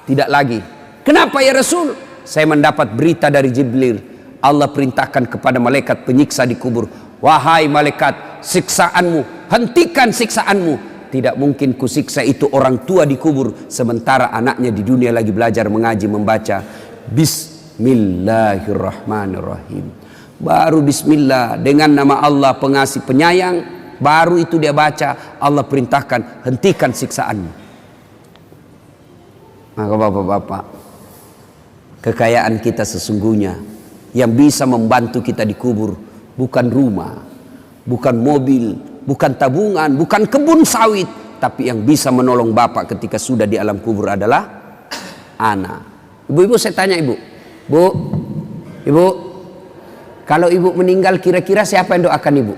tidak lagi. Kenapa ya Rasul? Saya mendapat berita dari Jibril. Allah perintahkan kepada malaikat penyiksa di kubur, wahai malaikat, siksaanmu, hentikan siksaanmu. Tidak mungkin kusiksa itu orang tua di kubur, sementara anaknya di dunia lagi belajar mengaji membaca. Bismillahirrahmanirrahim. Baru bismillah, dengan nama Allah pengasih penyayang, baru itu dia baca, Allah perintahkan hentikan siksaanmu. Maka bapak-bapak, kekayaan kita sesungguhnya yang bisa membantu kita dikubur bukan rumah, bukan mobil, bukan tabungan, bukan kebun sawit, tapi yang bisa menolong bapak ketika sudah di alam kubur adalah anak. Ibu-ibu, saya tanya ibu, ibu, kalau ibu meninggal kira-kira siapa yang doakan ibu?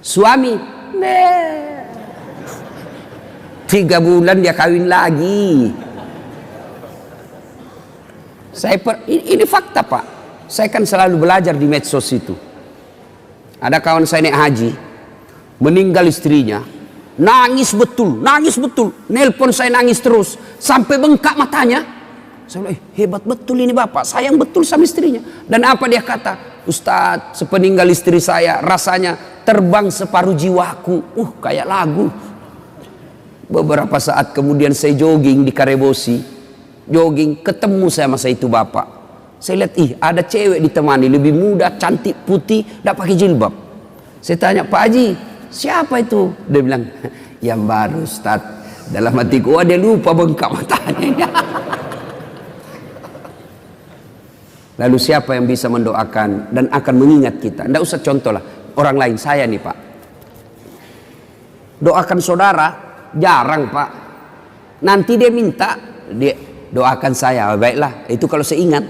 Suami? 3 bulan dia kawin lagi. Ini fakta Pak. Saya kan selalu belajar di medsos itu. Ada kawan saya naik haji, meninggal istrinya, Nangis betul, nangis betul. Nelpon saya nangis terus sampai bengkak matanya. Saya bilang, hebat betul ini bapak, sayang betul sama istrinya. Dan apa dia kata? Ustadz, sepeninggal istri saya rasanya terbang separuh jiwaku. Kayak lagu. Beberapa saat kemudian saya jogging di Karebosi. Jogging, ketemu saya sama itu bapak. Saya lihat, ada cewek ditemani, lebih muda, cantik, putih, tidak pakai jilbab. Saya tanya, Pak Haji, siapa itu? Dia bilang, yang baru Ustadz. Dalam hatiku, dia lupa bengkak matanya. Lalu siapa yang bisa mendoakan dan akan mengingat kita? Tidak usah contoh lah, orang lain, saya nih Pak. Doakan saudara, jarang Pak. Nanti dia minta, dia doakan saya, baiklah, itu kalau saya ingat.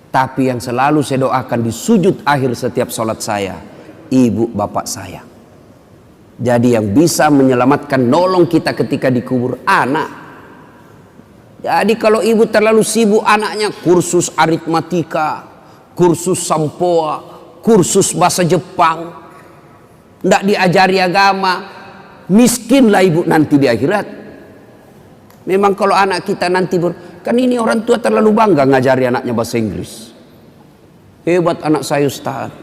Tapi yang selalu saya doakan di sujud akhir setiap sholat saya, ibu bapak saya. Jadi yang bisa menyelamatkan, nolong kita ketika dikubur, anak. Jadi kalau ibu terlalu sibuk anaknya kursus aritmatika, kursus sampoa, kursus bahasa Jepang, tidak diajari agama, miskinlah ibu nanti di akhirat. Memang kalau anak kita nanti kan ini orang tua terlalu bangga ngajari anaknya bahasa Inggris. Hebat anak saya Ustaz,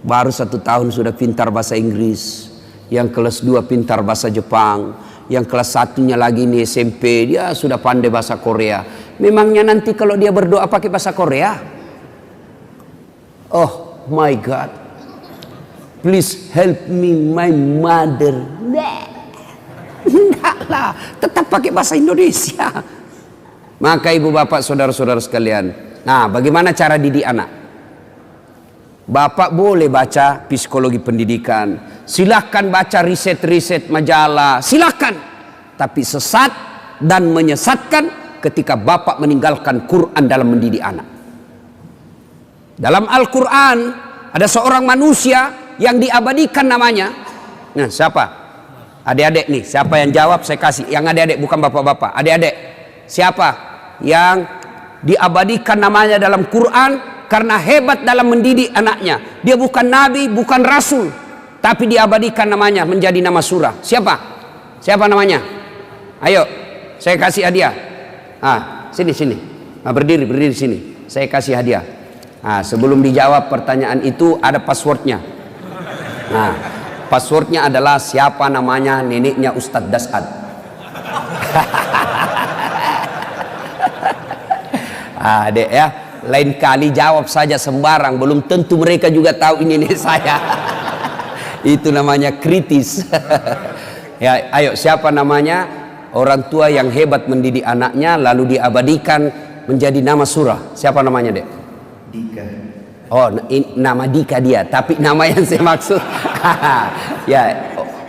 baru 1 tahun sudah pintar bahasa Inggris, yang kelas 2 pintar bahasa Jepang, yang kelas 1-nya lagi ini SMP, dia sudah pandai bahasa Korea. Memangnya nanti kalau dia berdoa pakai bahasa Korea? Oh my God, please help me my mother. Enggak lah, tetap pakai bahasa Indonesia. Maka ibu bapak saudara-saudara sekalian, nah bagaimana cara didik anak? Bapak boleh baca psikologi pendidikan, silahkan baca riset-riset majalah, silahkan. Tapi sesat dan menyesatkan ketika bapak meninggalkan Quran dalam mendidik anak. Dalam Al-Quran ada seorang manusia yang diabadikan namanya. Nah siapa? Adik-adik nih, siapa yang jawab saya kasih. Yang adik-adik bukan bapak-bapak, adik-adik. Siapa yang diabadikan namanya dalam Quran karena hebat dalam mendidik anaknya? Dia bukan nabi, bukan rasul, tapi diabadikan namanya menjadi nama surah. Siapa? Siapa namanya? Ayo, saya kasih hadiah. Sini. Berdiri sini. Saya kasih hadiah. Sebelum dijawab pertanyaan itu ada passwordnya. Passwordnya adalah siapa namanya neneknya Ustadz Dasad. Dek ya, lain kali jawab saja sembarang, belum tentu mereka juga tahu ini nih saya. Itu namanya kritis. Ya, ayo siapa namanya orang tua yang hebat mendidik anaknya lalu diabadikan menjadi nama surah? Siapa namanya, Dek? Dika. Oh, nama Dika dia, tapi nama yang saya maksud ya,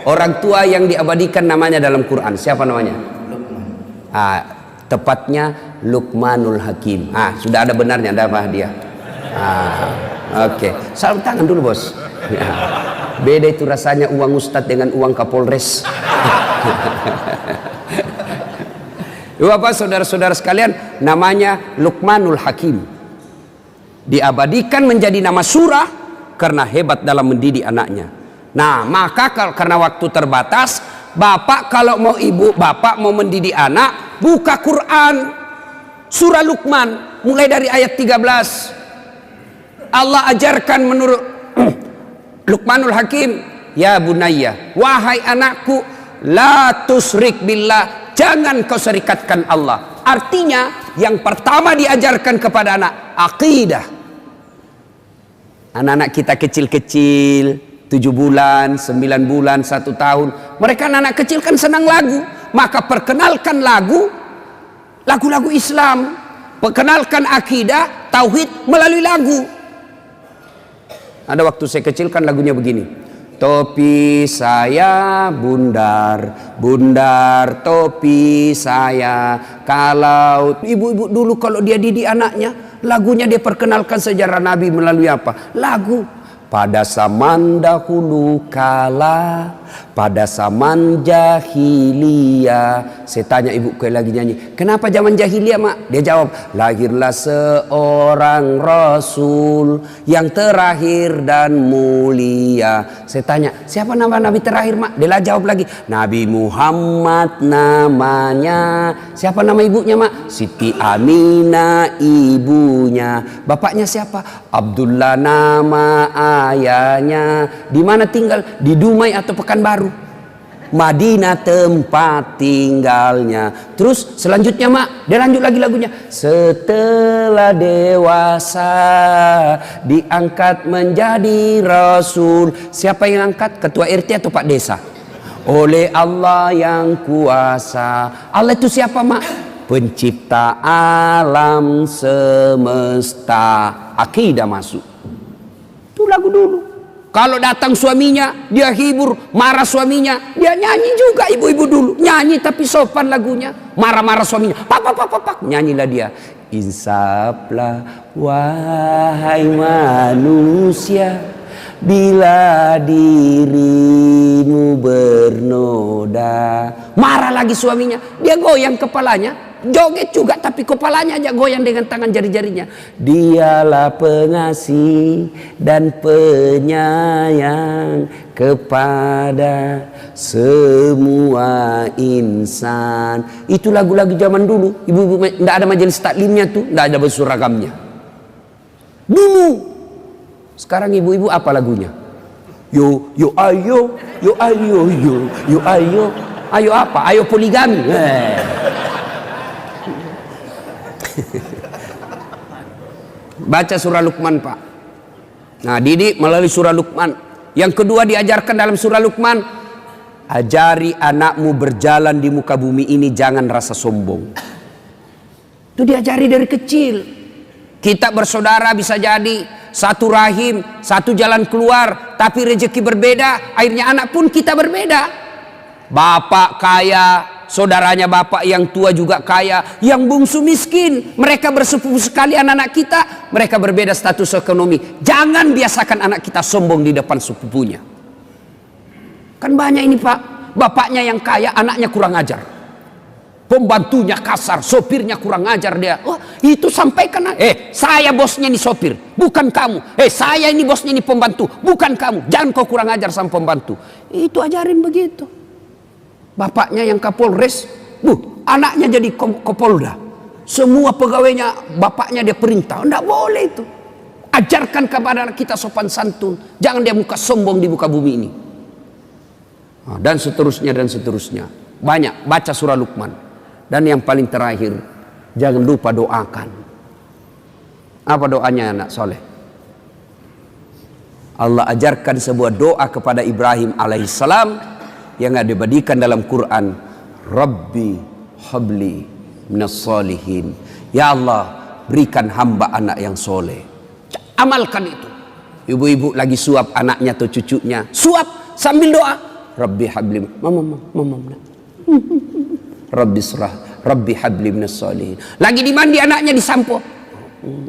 orang tua yang diabadikan namanya dalam Quran, siapa namanya? Luqman. Tepatnya Luqmanul Hakim. Sudah ada benarnya, ada apa dia? Oke. Salam tangan dulu bos. Beda itu rasanya uang ustadz dengan uang Kapolres. Bapak saudara-saudara sekalian, namanya Luqmanul Hakim. Diabadikan menjadi nama surah karena hebat dalam mendidik anaknya. Nah, maka karena waktu terbatas, bapak kalau mau ibu bapak mau mendidik anak, buka Quran surah Luqman mulai dari ayat 13. Allah ajarkan menurut Luqmanul Hakim, ya bunayya, wahai anakku, la tusrik billah, jangan kau serikatkan Allah. Artinya yang pertama diajarkan kepada anak akidah. Anak-anak kita kecil-kecil, 7 bulan, 9 bulan, 1 tahun, mereka anak kecil kan senang lagu, maka perkenalkan lagu-lagu Islam, perkenalkan akidah, tauhid melalui lagu. Ada waktu saya kecil kan lagunya begini, topi saya bundar, bundar topi saya. Kalau ibu-ibu dulu kalau dia didik anaknya, lagunya dia perkenalkan sejarah Nabi melalui apa? Lagu. pada zaman dahulu kala, pada zaman jahiliyah. Saya tanya ibu lagi nyanyi, kenapa zaman jahiliyah mak? Dia jawab, lahirlah seorang rasul yang terakhir dan mulia. Saya tanya, siapa nama nabi terakhir mak? Dia jawab lagi, Nabi Muhammad namanya. Siapa nama ibunya mak? Siti Aminah ibunya. Bapaknya siapa? Abdullah nama ayahnya. Di mana tinggal? Di Dumai atau Pekanbaru? Madinah tempat tinggalnya. Terus selanjutnya mak, dia lanjut lagi lagunya. Setelah dewasa diangkat menjadi rasul. Siapa yang angkat? Ketua RT atau Pak Desa? Oleh Allah yang kuasa. Allah itu siapa mak? Pencipta alam semesta. Akidah masuk. Itu lagu dulu. Kalau datang suaminya, dia hibur. Marah suaminya, dia nyanyi juga. Ibu-ibu dulu nyanyi tapi sopan lagunya. Marah-marah suaminya, pak, nyanyilah dia. Insaflah wahai manusia, bila dirimu bernoda. Marah lagi suaminya, dia goyang kepalanya. Joget juga tapi kepalanya aja goyang dengan tangan jari-jarinya. Dialah pengasih dan penyayang kepada semua insan. Itu lagu-lagu zaman dulu. Ibu-ibu tidak ada majelis taklimnya tuh, tidak ada baju seragamnya. Dulu. Sekarang ibu-ibu apa lagunya? Yo ayo, yo ayo, yo ayo. Ayo apa? Ayo poligami. Baca surah Luqman pak. Nah didik melalui surah Luqman. Yang kedua diajarkan dalam surah Luqman, ajari anakmu berjalan di muka bumi ini jangan rasa sombong. Itu diajari dari kecil. Kita bersaudara bisa jadi satu rahim, satu jalan keluar, tapi rezeki berbeda. Akhirnya anak pun kita berbeda. Bapak kaya, saudaranya bapak yang tua juga kaya, yang bungsu miskin. Mereka bersepupu sekali anak-anak kita, mereka berbeda status ekonomi. Jangan biasakan anak kita sombong di depan sepupunya. Kan banyak ini pak, bapaknya yang kaya, anaknya kurang ajar. Pembantunya kasar, sopirnya kurang ajar dia. Oh, itu sampaikan, saya bosnya ini sopir, bukan kamu. Saya ini bosnya ini pembantu, bukan kamu. Jangan kau kurang ajar sama pembantu. Itu ajarin begitu. Bapaknya yang Kapolres, anaknya jadi Kapolda. Semua pegawainya bapaknya dia perintah. Enggak boleh itu. Ajarkan kepada anak kita sopan santun. Jangan dia muka sombong di muka bumi ini. Dan seterusnya dan seterusnya. Banyak baca surah Luqman. Dan yang paling terakhir, jangan lupa doakan. Apa doanya anak soleh? Allah ajarkan sebuah doa kepada Ibrahim alaihissalam yang dibadikan dalam Quran. Rabbi habli minas salihin. Ya Allah, berikan hamba anak yang soleh. Amalkan itu. Ibu-ibu lagi suap anaknya atau cucunya, suap sambil doa. Rabbi habli, mama. Rabbi surah, Rabbi habli minas salihin. Lagi dimandi anaknya disampo.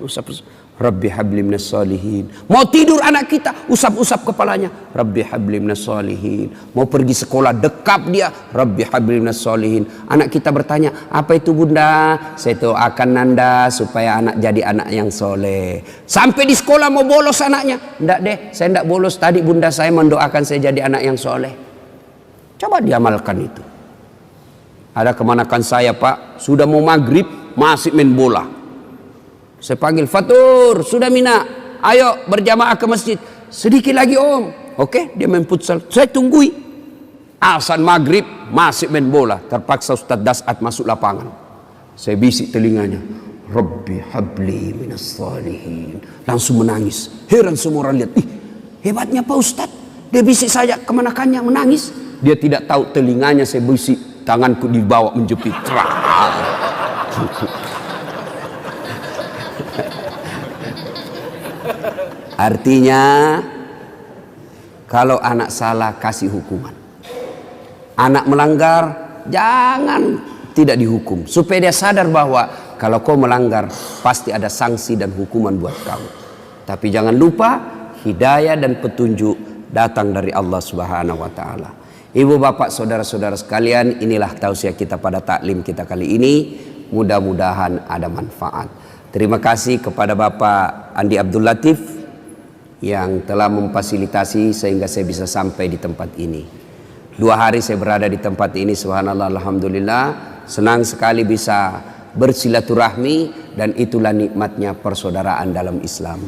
Usap. Rabbi habli minas salihin. Mau tidur anak kita, usap-usap kepalanya. Rabbi habli minas salihin. Mau pergi sekolah, dekap dia. Rabbi habli minas salihin. Anak kita bertanya, apa itu bunda? Saya doakan nanda supaya anak jadi anak yang soleh. Sampai di sekolah mau bolos anaknya. Enggak deh, saya enggak bolos. Tadi bunda saya mendoakan saya jadi anak yang soleh. Coba diamalkan itu. Ada kemanakan saya pak, sudah mau maghrib masih main bola. Saya panggil, Fatur, sudah Mina, ayo berjamaah ke masjid. Sedikit lagi om. Oke, dia main futsal. Saya tunggui. Azan maghrib masih main bola. Terpaksa Ustaz Dasat masuk lapangan. Saya bisik telinganya. Rabbi habli minas salihin. Langsung menangis. Heran semua orang lihat. Hebatnya Pak Ustaz. Dia bisik saja kemanakannya menangis. Dia tidak tahu telinganya saya bisik. Tanganku dibawa menjepit. Artinya kalau anak salah kasih hukuman. Anak melanggar jangan tidak dihukum. Supaya dia sadar bahwa kalau kau melanggar pasti ada sanksi dan hukuman buat kamu. Tapi jangan lupa hidayah dan petunjuk datang dari Allah Subhanahu wa taala. Ibu bapak saudara-saudara sekalian, inilah tausiah kita pada taklim kita kali ini. Mudah-mudahan ada manfaat. Terima kasih kepada Bapak Andi Abdul Latif yang telah memfasilitasi sehingga saya bisa sampai di tempat ini. 2 hari saya berada di tempat ini, subhanallah, alhamdulillah. Senang sekali bisa bersilaturahmi, dan itulah nikmatnya persaudaraan dalam Islam.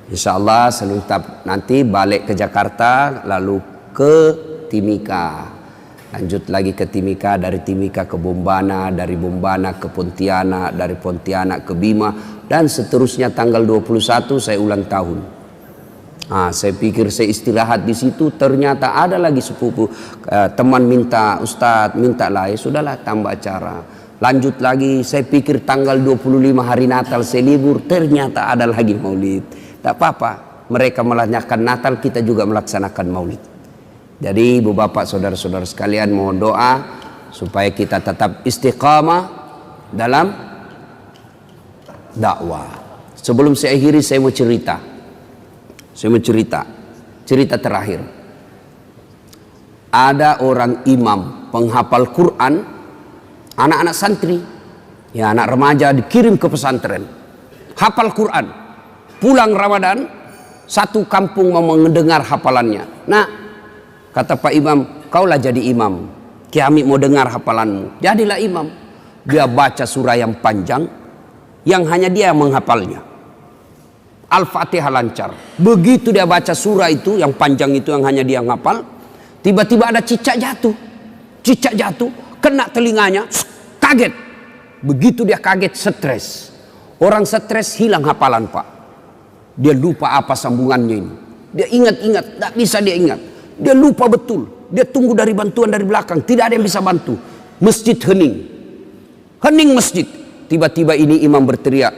Insya Allah nanti balik ke Jakarta, lalu ke Timika, lanjut lagi ke Timika, dari Timika ke Bombana, dari Bombana ke Pontianak, dari Pontianak ke Bima, dan seterusnya. Tanggal 21 saya ulang tahun. Saya pikir saya istirahat di situ, ternyata ada lagi sepupu teman minta, Ustadz minta lah, ya sudahlah tambah acara. Lanjut lagi, saya pikir tanggal 25 hari Natal saya libur, ternyata ada lagi maulid. Tak apa-apa, mereka melaksanakan Natal, kita juga melaksanakan maulid. Jadi ibu bapak saudara-saudara sekalian, mohon doa supaya kita tetap istiqamah dalam dakwah. Sebelum saya akhiri, saya mau cerita. Cerita terakhir. Ada orang imam penghafal Quran, anak-anak santri, ya anak remaja dikirim ke pesantren, hafal Quran. Pulang Ramadan, satu kampung mau mendengar hafalannya. Nah, kata Pak Imam, kaulah jadi imam, kami mau dengar hafalanmu. Jadilah imam. Dia baca surah yang panjang, yang hanya dia yang menghafalnya. Al-Fatihah lancar. Begitu dia baca surah itu, yang panjang itu, yang hanya dia menghafal, tiba-tiba ada cicak jatuh. Cicak jatuh, kena telinganya, kaget. Begitu dia kaget, stres. Orang stres hilang hafalan, Pak. Dia lupa apa sambungannya ini. Dia ingat-ingat, tak bisa dia ingat. Dia lupa betul. Dia tunggu dari bantuan dari belakang. Tidak ada yang bisa bantu. Masjid hening. Hening masjid. Tiba-tiba ini imam berteriak,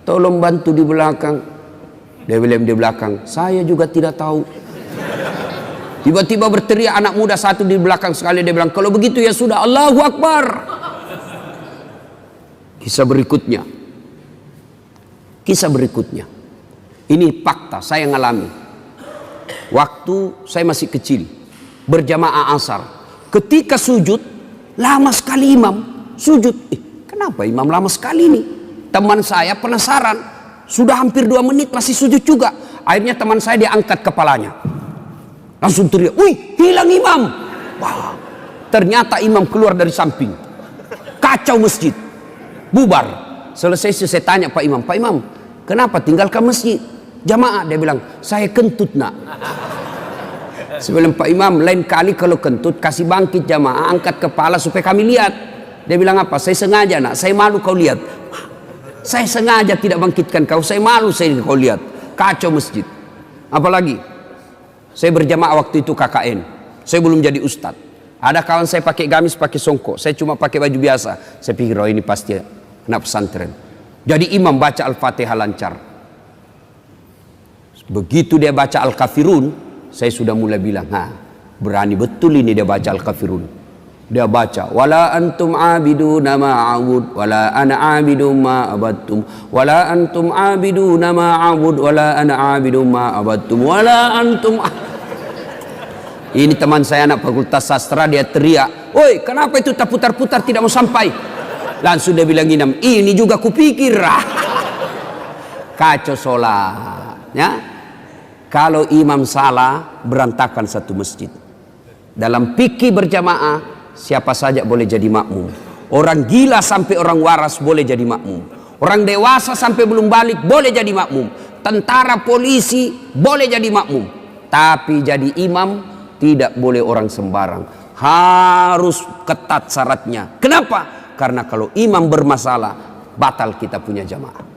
tolong bantu di belakang. Dia bilang di belakang, saya juga tidak tahu. Tiba-tiba berteriak anak muda satu di belakang sekali. Dia bilang, kalau begitu ya sudah, Allahu Akbar. Kisah berikutnya. Ini fakta, saya ngalami. Waktu saya masih kecil, berjamaah asar. Ketika sujud, lama sekali imam sujud. Kenapa imam lama sekali ini? Teman saya penasaran. Sudah hampir 2 menit masih sujud juga. Akhirnya teman saya diangkat kepalanya. Langsung teriak, wih, hilang imam. Wah, ternyata imam keluar dari samping. Kacau masjid. Bubar. Selesai saya tanya Pak Imam, kenapa tinggalkan masjid? Jamaah, dia bilang, saya kentut nak. Sebelum Pak Imam, lain kali kalau kentut kasih bangkit jamaah, angkat kepala supaya kami lihat. Dia bilang apa? Saya sengaja nak, saya malu kau lihat. Saya sengaja tidak bangkitkan kau, saya malu saya kau lihat. Kacau masjid. Apalagi saya berjamaah waktu itu KKN, saya belum jadi ustad. Ada kawan saya pakai gamis, pakai songkok, saya cuma pakai baju biasa. Saya pikir, oh ini pasti anak pesantren. Jadi imam baca Al-Fatihah lancar. Begitu dia baca Al-Kafirun, saya sudah mulai bilang, berani betul ini dia baca Al-Kafirun. Dia baca, wala antum abiduna ma a'bud wala ana abidu ma abattum wala antum abiduna ma a'bud wala ana abidu ma abattum wala antum. Ini teman saya anak fakultas sastra, dia teriak, woi kenapa itu tak putar-putar tidak mau sampai? Langsung dia bilang ini juga kupikir. Kacau sholat ya. Kalau imam salah, berantakan satu masjid. Dalam fikih berjamaah, siapa saja boleh jadi makmum. Orang gila sampai orang waras boleh jadi makmum. Orang dewasa sampai belum balik boleh jadi makmum. Tentara, polisi boleh jadi makmum. Tapi jadi imam tidak boleh orang sembarang. Harus ketat syaratnya. Kenapa? Karena kalau imam bermasalah, batal kita punya jamaah.